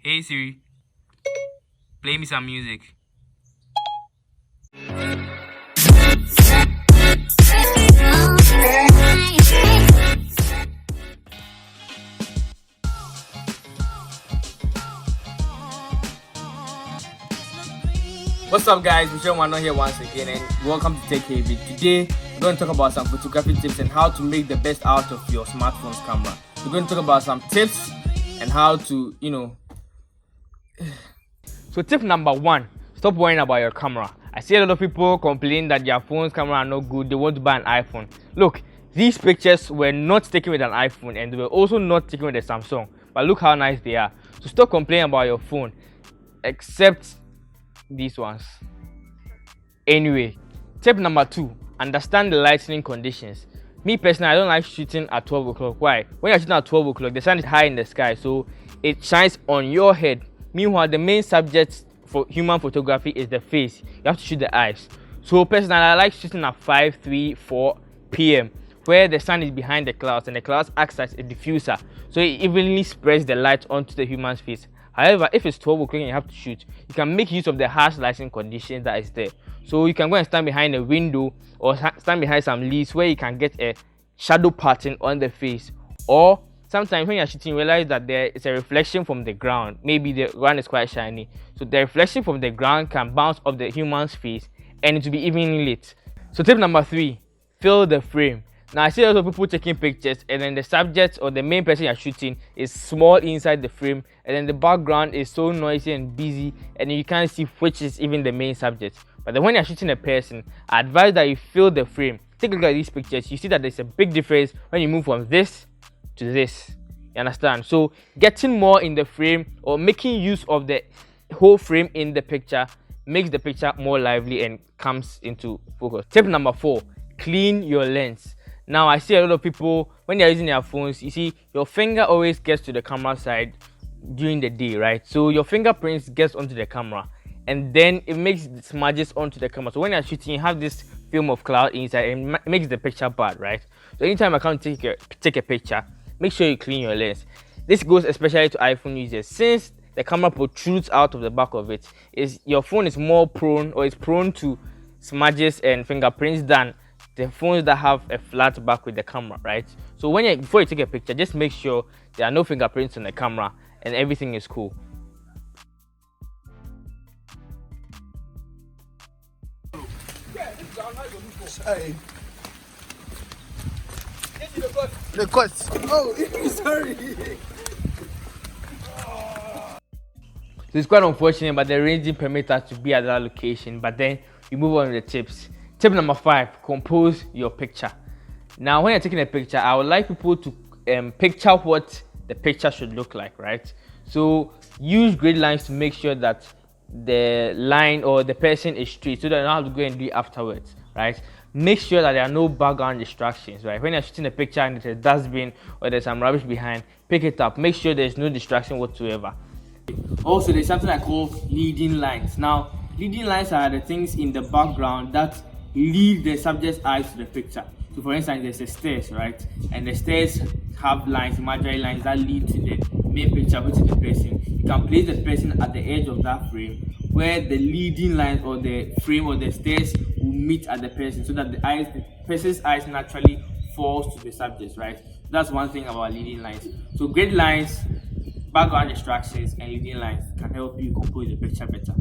Hey Siri, play me some music. What's up guys, Mishra here once again and welcome to Tech Heavy. Today we're going to talk about some photography tips and how to make the best out of your smartphone's camera. We're going to talk about some tips and how to, So tip number 1, stop worrying about your camera. I see a lot of people complain that their phone's camera are not good, they want to buy an iPhone. Look, these pictures were not taken with an iPhone and they were also not taken with a Samsung. But look how nice they are. So stop complaining about your phone, except these ones. Anyway, tip number 2, understand the lighting conditions. Me personally, I don't like shooting at 12 o'clock. Why? When you're shooting at 12 o'clock, the sun is high in the sky, so it shines on your head. Meanwhile, the main subject for human photography is the face. You have to shoot the eyes. So personally, I like shooting at 5, 3, 4 p.m. where the sun is behind the clouds and the clouds acts as a diffuser, so it evenly spreads the light onto the human's face. However, if it's 12 o'clock and you have to shoot, you can make use of the harsh lighting conditions that is there. So you can go and stand behind a window or stand behind some leaves where you can get a shadow pattern on the face. Or sometimes when you're shooting, you realize that there is a reflection from the ground. Maybe the ground is quite shiny. So the reflection from the ground can bounce off the human's face and it will be evenly lit. So tip number 3, fill the frame. Now I see a lot of people taking pictures and then the subject or the main person you're shooting is small inside the frame and then the background is so noisy and busy and you can't see which is even the main subject. But then when you're shooting a person, I advise that you fill the frame. Take a look at these pictures. You see that there's a big difference when you move from this to this. You understand? So getting more in the frame or making use of the whole frame in the picture makes the picture more lively and comes into focus. Tip number 4, clean your lens. Now I see a lot of people when they're using their phones, you see your finger always gets to the camera side during the day, right? So your fingerprints gets onto the camera and then it makes smudges onto the camera. So when you're shooting, you have this film of cloud inside and it makes the picture bad, right? So anytime I come take a picture, make sure you clean your lens. This goes especially to iPhone users. Since the camera protrudes out of the back of it, your phone is more prone or is prone to smudges and fingerprints than the phones that have a flat back with the camera, right? So before you take a picture, just make sure there are no fingerprints on the camera and everything is cool. Sorry. The cost. Oh, sorry. So it's quite unfortunate, but the range didn't permit us to be at that location. But then we move on to the tips. Tip number 5, compose your picture. Now when you're taking a picture, I would like people to picture what the picture should look like, right? So use grid lines to make sure that the line or the person is straight so that you don't have to go and do it afterwards, right? Make sure that there are no background distractions, right? When you're shooting a picture and there's a dustbin or there's some rubbish behind, pick it up. Make sure there's no distraction whatsoever. Also, there's something I call leading lines. Now, leading lines are the things in the background that lead the subject's eyes to the picture. So for instance, there's a stairs, right? And the stairs have lines, imaginary lines that lead to the main picture, which is the person. You can place the person at the edge of that frame where the leading lines or the frame or the stairs will meet at the person so that the person's eyes naturally falls to the subject, right? That's one thing about leading lines. So grid lines, background distractions, and leading lines can help you compose the picture better.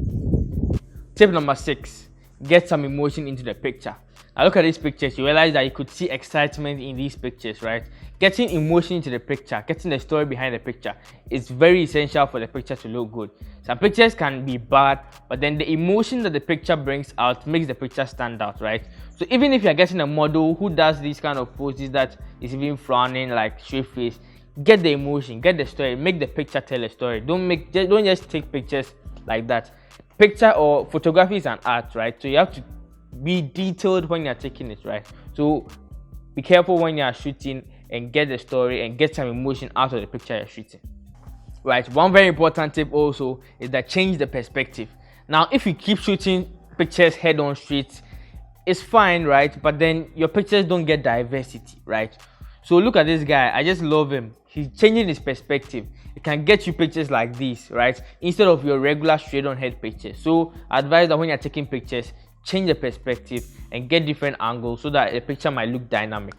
Tip number 6, get some emotion into the picture. Now look at these pictures, you realize that you could see excitement in these pictures, right? Getting emotion into the picture, getting the story behind the picture is very essential for the picture to look good. Some pictures can be bad, but then the emotion that the picture brings out makes the picture stand out, right? So even if you're getting a model who does these kind of poses that is even frowning, like straight face, get the emotion, get the story, make the picture tell a story. Don't just take pictures like that. Picture or photography is an art, right? So you have to be detailed when you're taking it, right? So be careful when you're shooting and get the story and get some emotion out of the picture you're shooting, right? One very important tip also is that change the perspective. Now if you keep shooting pictures head on straight, it's fine, right? But then your pictures don't get diversity, right? So look at this guy. I just love him. He's changing his perspective. It can get you pictures like this, right? Instead of your regular straight on head pictures. So I advise that when you're taking pictures, change the perspective and get different angles so that a picture might look dynamic.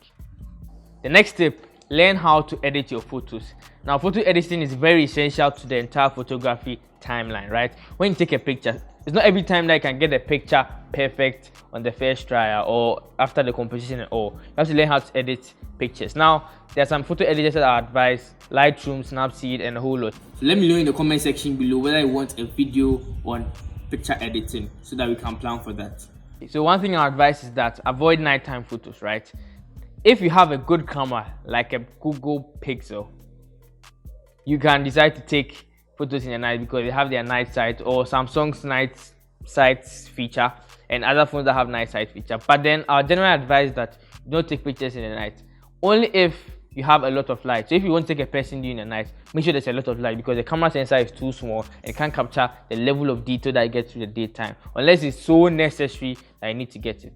The next tip, learn how to edit your photos. Now, photo editing is very essential to the entire photography timeline, right? When you take a picture, it's not every time that you can get the picture perfect on the first try or after the composition and all. You have to learn how to edit pictures. Now, there are some photo editors that I advise, Lightroom, Snapseed, and a whole lot. So let me know in the comment section below whether you want a video on picture editing so that we can plan for that. So one thing I advise is that avoid nighttime photos, right? If you have a good camera like a Google Pexel, you can decide to take photos in the night because they have their night sight, or Samsung's night sight feature and other phones that have night sight feature. But then I generally advise that you don't take pictures in the night, only if you have a lot of light. So if you want to take a person during the night, make sure there's a lot of light because the camera sensor is too small and can't capture the level of detail that you get through the daytime unless it's so necessary that you need to get it.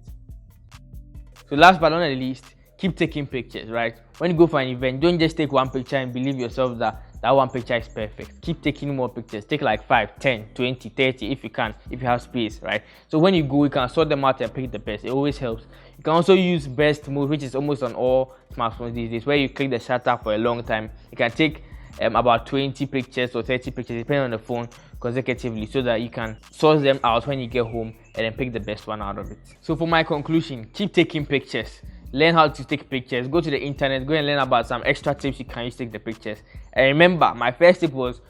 So last but not least, keep taking pictures, right? When you go for an event, don't just take one picture and believe yourself that that one picture is perfect. Keep taking more pictures. Take like 5, 10, 20, 30 if you can, if you have space, right? So when you go, you can sort them out and pick the best. It always helps. You can also use best mode, which is almost on all smartphones these days, where you click the shutter for a long time. You can take about 20 pictures or 30 pictures, depending on the phone, consecutively, so that you can source them out when you get home and then pick the best one out of it. So for my conclusion, keep taking pictures. Learn how to take pictures. Go to the internet, go and learn about some extra tips you can use to take the pictures. And remember, my first tip was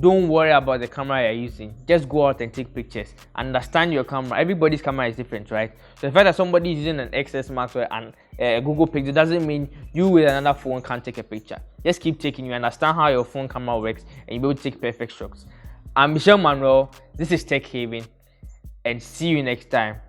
don't worry about the camera you're using. Just go out and take pictures. Understand your camera. Everybody's camera is different, right? So the fact that somebody is using an XS Max or a Google Pixel doesn't mean you with another phone can't take a picture. Just keep taking. You understand how your phone camera works and you'll be able to take perfect shots. I'm Mishra. This is Tech Haven, and see you next time.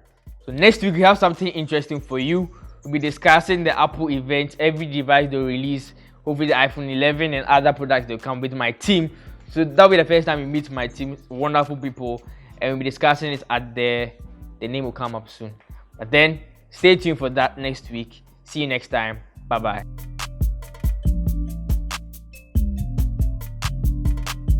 So next week we have something interesting for you. We'll be discussing the Apple event, every device they'll release, hopefully the iPhone 11 and other products they'll come with my team. So that'll be the first time we meet my team, wonderful people, and we'll be discussing it at the name will come up soon. But then stay tuned for that next week. See you next time. Bye bye.